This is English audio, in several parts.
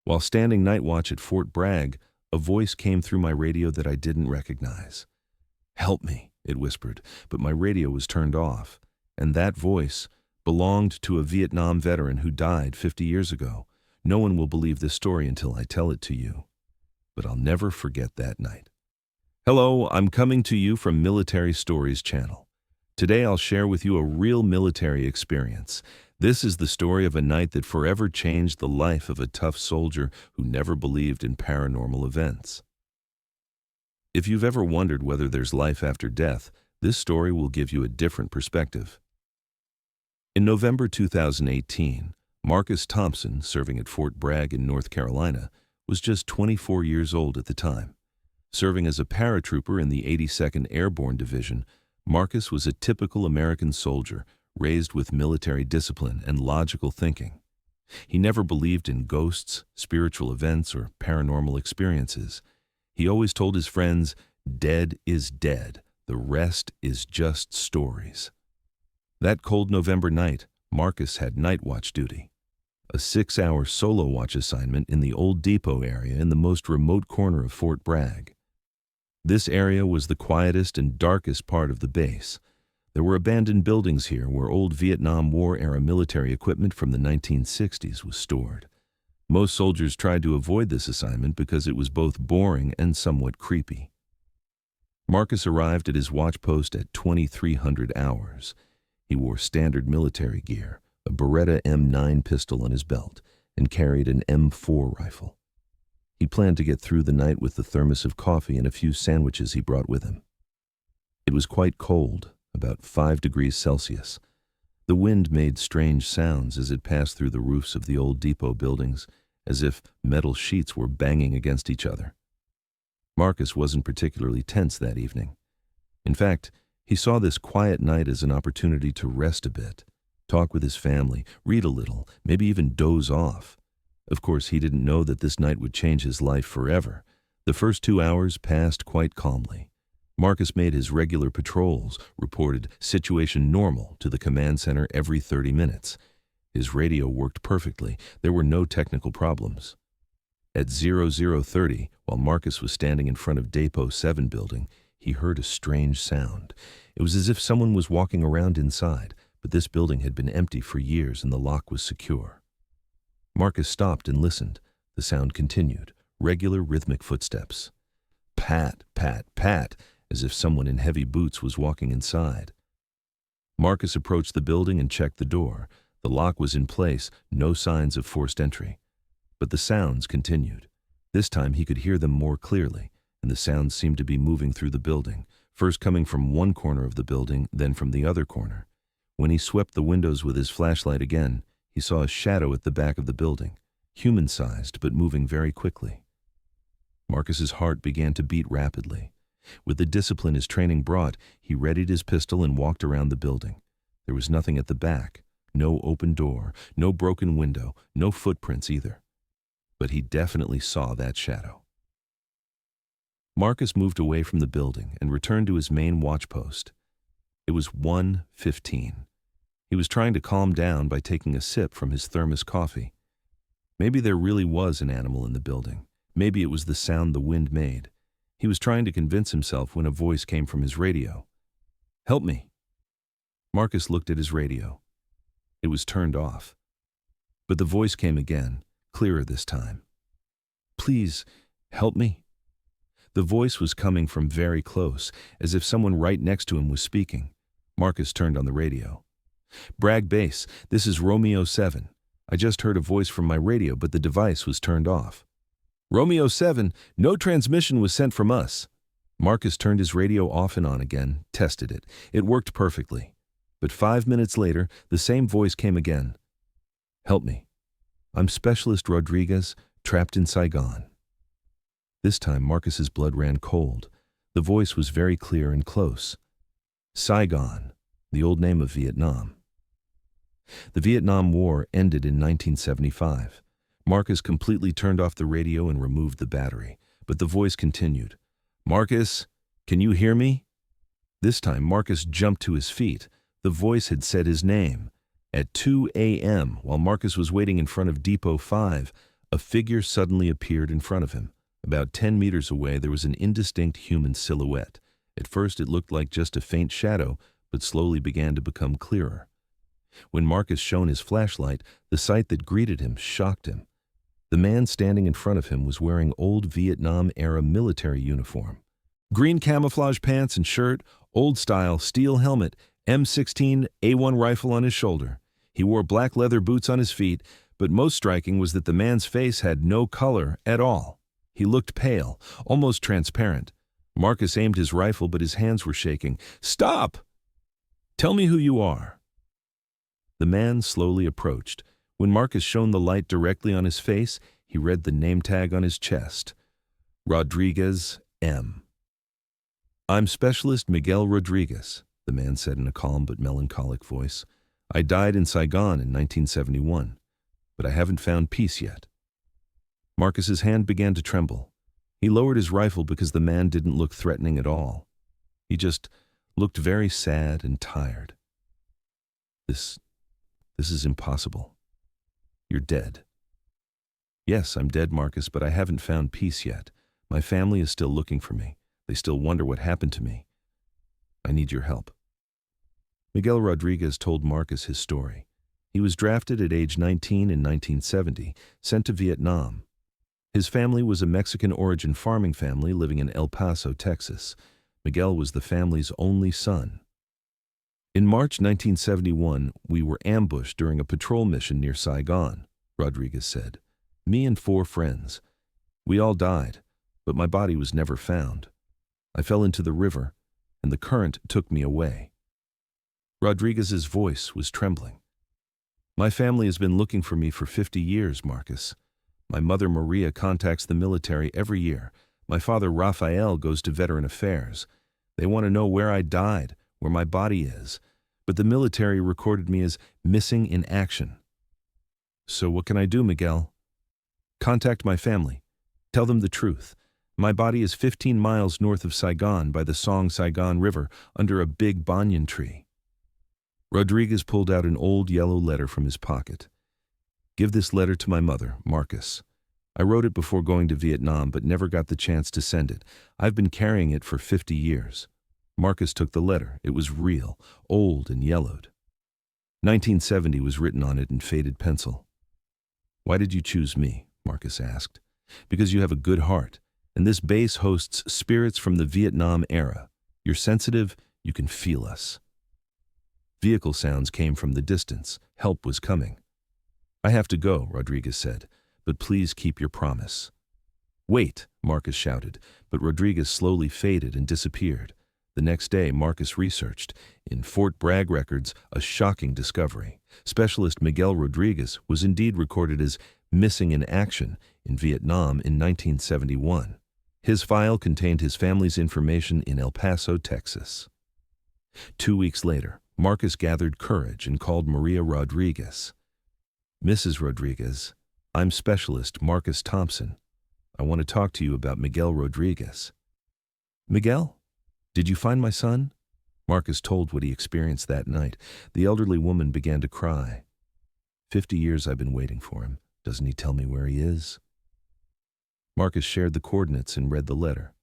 While standing night watch at Fort Bragg, a voice came through my radio that I didn't recognize. "Help me," it whispered, but my radio was turned off. And that voice belonged to a Vietnam veteran who died 50 years ago. No one will believe this story until I tell it to you. But I'll never forget that night. Hello, I'm coming to you from Military Stories channel. Today I'll share with you a real military experience. This is the story of a night that forever changed the life of a tough soldier who never believed in paranormal events. If you've ever wondered whether there's life after death, this story will give you a different perspective. In November 2018, Marcus Thompson, serving at Fort Bragg in North Carolina, was just 24 years old at the time. Serving as a paratrooper in the 82nd Airborne Division, Marcus was a typical American soldier, raised with military discipline and logical thinking. He never believed in ghosts, spiritual events, or paranormal experiences. He always told his friends, "Dead is dead. The rest is just stories." That cold November night, Marcus had night watch duty. A 6-hour solo watch assignment in the old depot area in the most remote corner of Fort Bragg. This area was the quietest and darkest part of the base. There were abandoned buildings here where old Vietnam War-era military equipment from the 1960s was stored. Most soldiers tried to avoid this assignment because it was both boring and somewhat creepy. Marcus arrived at his watch post at 2300 hours. He wore standard military gear, a Beretta M9 pistol on his belt, and carried an M4 rifle. He planned to get through the night with the thermos of coffee and a few sandwiches he brought with him. It was quite cold, about 5 degrees Celsius. The wind made strange sounds as it passed through the roofs of the old depot buildings, as if metal sheets were banging against each other. Marcus wasn't particularly tense that evening. In fact, he saw this quiet night as an opportunity to rest a bit, talk with his family, read a little, maybe even doze off. Of course, he didn't know that this night would change his life forever. The first 2 hours passed quite calmly. Marcus made his regular patrols, reported situation normal to the command center every 30 minutes. His radio worked perfectly. There were no technical problems. At 0030, while Marcus was standing in front of Depot 7 building, he heard a strange sound. It was as if someone was walking around inside, but this building had been empty for years and the lock was secure. Marcus stopped and listened. The sound continued, regular rhythmic footsteps. Pat, pat, pat, as if someone in heavy boots was walking inside. Marcus approached the building and checked the door. The lock was in place, no signs of forced entry. But the sounds continued. This time he could hear them more clearly, and the sounds seemed to be moving through the building, first coming from one corner of the building, then from the other corner. When he swept the windows with his flashlight again, he saw a shadow at the back of the building, human-sized but moving very quickly. Marcus's heart began to beat rapidly. With the discipline his training brought, he readied his pistol and walked around the building. There was nothing at the back, no open door, no broken window, no footprints either. But he definitely saw that shadow. Marcus moved away from the building and returned to his main watch post. It was 1:15. He was trying to calm down by taking a sip from his thermos coffee. Maybe there really was an animal in the building. Maybe it was the sound the wind made. He was trying to convince himself when a voice came from his radio. "Help me." Marcus looked at his radio. It was turned off. But the voice came again, clearer this time. "Please, help me." The voice was coming from very close, as if someone right next to him was speaking. Marcus turned on the radio. "Bragg Base, this is Romeo 7. I just heard a voice from my radio, but the device was turned off." "Romeo 7, no transmission was sent from us." Marcus turned his radio off and on again, tested it. It worked perfectly. But 5 minutes later, the same voice came again. "Help me. I'm Specialist Rodriguez, trapped in Saigon." This time, Marcus's blood ran cold. The voice was very clear and close. Saigon, the old name of Vietnam. The Vietnam War ended in 1975. Marcus completely turned off the radio and removed the battery, but the voice continued. "Marcus, can you hear me?" This time, Marcus jumped to his feet. The voice had said his name. At 2 a.m., while Marcus was waiting in front of Depot 5, A figure suddenly appeared in front of him. About 10 meters away, there was an indistinct human silhouette. At first, it looked like just a faint shadow, but slowly began to become clearer. When Marcus shone his flashlight, the sight that greeted him shocked him. The man standing in front of him was wearing old Vietnam-era military uniform. Green camouflage pants and shirt, old-style steel helmet, M16 A1 rifle on his shoulder. He wore black leather boots on his feet, but most striking was that the man's face had no color at all. He looked pale, almost transparent. Marcus aimed his rifle, but his hands were shaking. "Stop! Tell me who you are." The man slowly approached. When Marcus shone the light directly on his face, he read the name tag on his chest. Rodriguez, M. "I'm Specialist Miguel Rodriguez," the man said in a calm but melancholic voice. "I died in Saigon in 1971, but I haven't found peace yet." Marcus's hand began to tremble. He lowered his rifle because the man didn't look threatening at all. He just looked very sad and tired. This is impossible. You're dead." "Yes, I'm dead, Marcus, but I haven't found peace yet. My family is still looking for me. They still wonder what happened to me. I need your help." Miguel Rodriguez told Marcus his story. He was drafted at age 19 in 1970, sent to Vietnam. His family was a Mexican-origin farming family living in El Paso, Texas. Miguel was the family's only son. "In March 1971, we were ambushed during a patrol mission near Saigon," Rodriguez said. "Me and 4 friends. We all died, but my body was never found. I fell into the river, and the current took me away." Rodriguez's voice was trembling. "My family has been looking for me for 50 years, Marcus. My mother Maria contacts the military every year. My father Rafael goes to Veteran Affairs. They want to know where I died, where my body is, but the military recorded me as missing in action. So what can I do, Miguel?" "Contact my family. Tell them the truth. My body is 15 miles north of Saigon by the Saigon River under a big banyan tree." Rodriguez pulled out an old yellow letter from his pocket. "Give this letter to my mother, Marcus. I wrote it before going to Vietnam but never got the chance to send it. I've been carrying it for 50 years. Marcus took the letter. It was real, old and yellowed. 1970 was written on it in faded pencil. "Why did you choose me?" Marcus asked. "Because you have a good heart, and this base hosts spirits from the Vietnam era. You're sensitive, you can feel us." Vehicle sounds came from the distance. Help was coming. "I have to go," Rodriguez said, "but please keep your promise." "Wait," Marcus shouted, but Rodriguez slowly faded and disappeared. The next day, Marcus researched. In Fort Bragg records, a shocking discovery. Specialist Miguel Rodriguez was indeed recorded as missing in action in Vietnam in 1971. His file contained his family's information in El Paso, Texas. 2 weeks later, Marcus gathered courage and called Maria Rodriguez. "Mrs. Rodriguez, I'm Specialist Marcus Thompson. I want to talk to you about Miguel Rodriguez." "Miguel? Did you find my son?" Marcus told what he experienced that night. The elderly woman began to cry. 50 years I've been waiting for him. Doesn't he tell me where he is?" Marcus shared the coordinates and read the letter.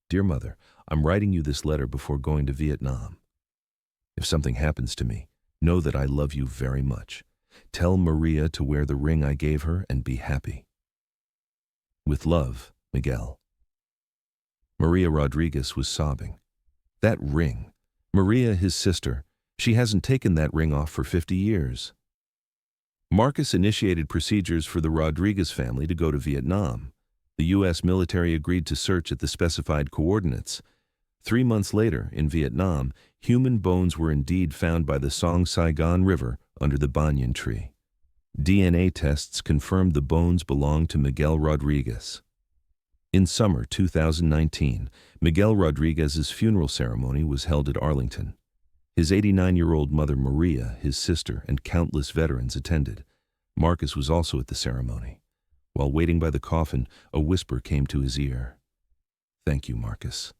"Dear Mother, I'm writing you this letter before going to Vietnam. If something happens to me, know that I love you very much. Tell Maria to wear the ring I gave her and be happy. With love, Miguel." Maria Rodriguez was sobbing. That ring. Maria, his sister, she hasn't taken that ring off for 50 years. Marcus initiated procedures for the Rodriguez family to go to Vietnam. The U.S. military agreed to search at the specified coordinates. 3 months later, in Vietnam, human bones were indeed found by the Saigon River under the banyan tree. DNA tests confirmed the bones belonged to Miguel Rodriguez. In summer 2019, Miguel Rodriguez's funeral ceremony was held at Arlington. His 89-year-old mother Maria, his sister, and countless veterans attended. Marcus was also at the ceremony. While waiting by the coffin, a whisper came to his ear. "Thank you, Marcus.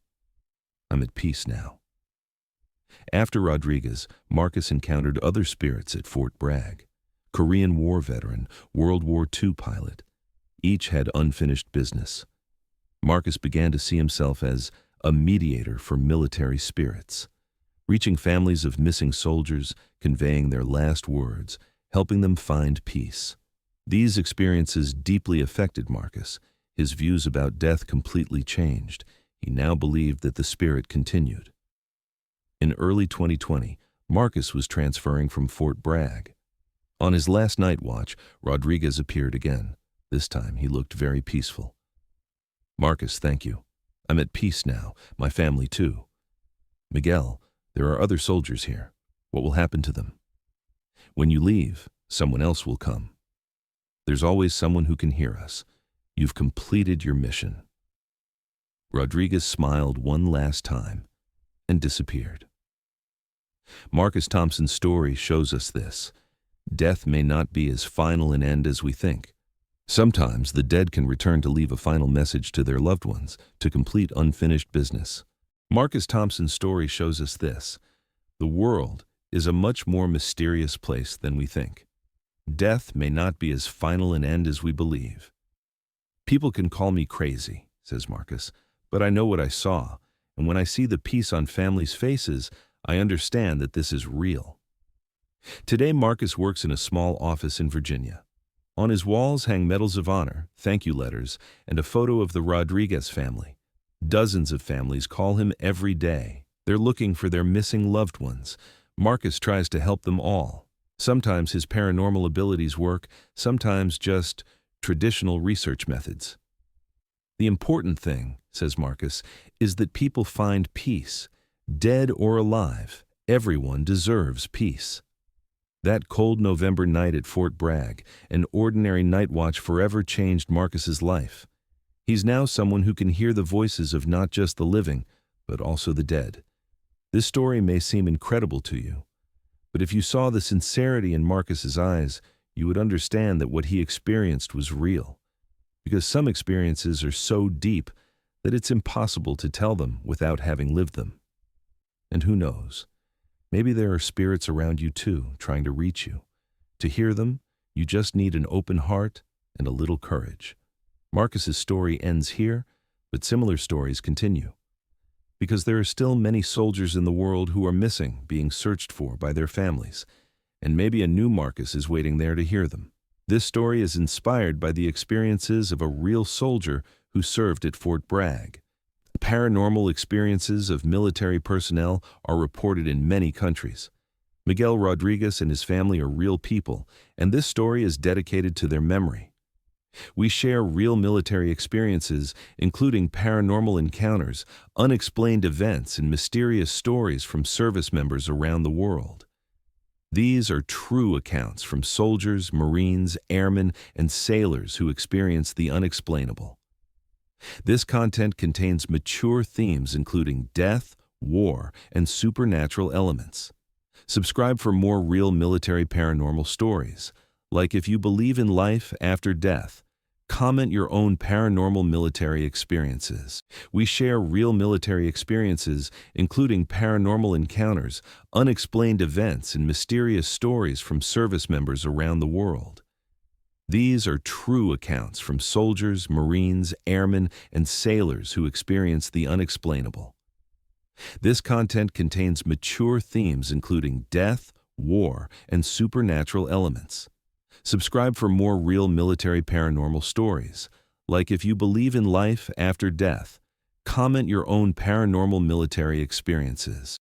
I'm at peace now." After Rodriguez, Marcus encountered other spirits at Fort Bragg. Korean War veteran, World War II pilot. Each had unfinished business. Marcus began to see himself as a mediator for military spirits, reaching families of missing soldiers, conveying their last words, helping them find peace. These experiences deeply affected Marcus. His views about death completely changed. He now believed that the spirit continued. In early 2020, Marcus was transferring from Fort Bragg. On his last night watch, Rodriguez appeared again. This time he looked very peaceful. "Marcus, thank you. I'm at peace now, my family too. Miguel, there are other soldiers here. What will happen to them? When you leave, someone else will come. There's always someone who can hear us. You've completed your mission." Rodriguez smiled one last time and disappeared. Marcus Thompson's story shows us this. Death may not be as final an end as we think. Sometimes the dead can return to leave a final message to their loved ones, to complete unfinished business. Marcus Thompson's story shows us this. The world is a much more mysterious place than we think. Death may not be as final an end as we believe. "People can call me crazy," says Marcus, "but I know what I saw, and when I see the peace on families' faces, I understand that this is real." Today, Marcus works in a small office in Virginia. On his walls hang medals of honor, thank you letters, and a photo of the Rodriguez family. Dozens of families call him every day. They're looking for their missing loved ones. Marcus tries to help them all. Sometimes his paranormal abilities work, sometimes just traditional research methods. "The important thing," says Marcus, "is that people find peace. Dead or alive, everyone deserves peace." That cold November night at Fort Bragg, an ordinary night watch, forever changed Marcus's life. He's now someone who can hear the voices of not just the living, but also the dead. This story may seem incredible to you, but if you saw the sincerity in Marcus's eyes, you would understand that what he experienced was real. Because some experiences are so deep that it's impossible to tell them without having lived them. And who knows? Maybe there are spirits around you too, trying to reach you. To hear them, you just need an open heart and a little courage. Marcus's story ends here, but similar stories continue. Because there are still many soldiers in the world who are missing, being searched for by their families. And maybe a new Marcus is waiting there to hear them. This story is inspired by the experiences of a real soldier who served at Fort Bragg. Paranormal experiences of military personnel are reported in many countries. Miguel Rodriguez and his family are real people, and this story is dedicated to their memory. We share real military experiences, including paranormal encounters, unexplained events, and mysterious stories from service members around the world. These are true accounts from soldiers, Marines, airmen, and sailors who experienced the unexplainable. This content contains mature themes including death, war, and supernatural elements. Subscribe for more real military paranormal stories. Like if you believe in life after death, comment your own paranormal military experiences. We share real military experiences, including paranormal encounters, unexplained events, and mysterious stories from service members around the world. These are true accounts from soldiers, Marines, airmen, and sailors who experienced the unexplainable. This content contains mature themes including death, war, and supernatural elements. Subscribe for more real military paranormal stories. Like if you believe in life after death, comment your own paranormal military experiences.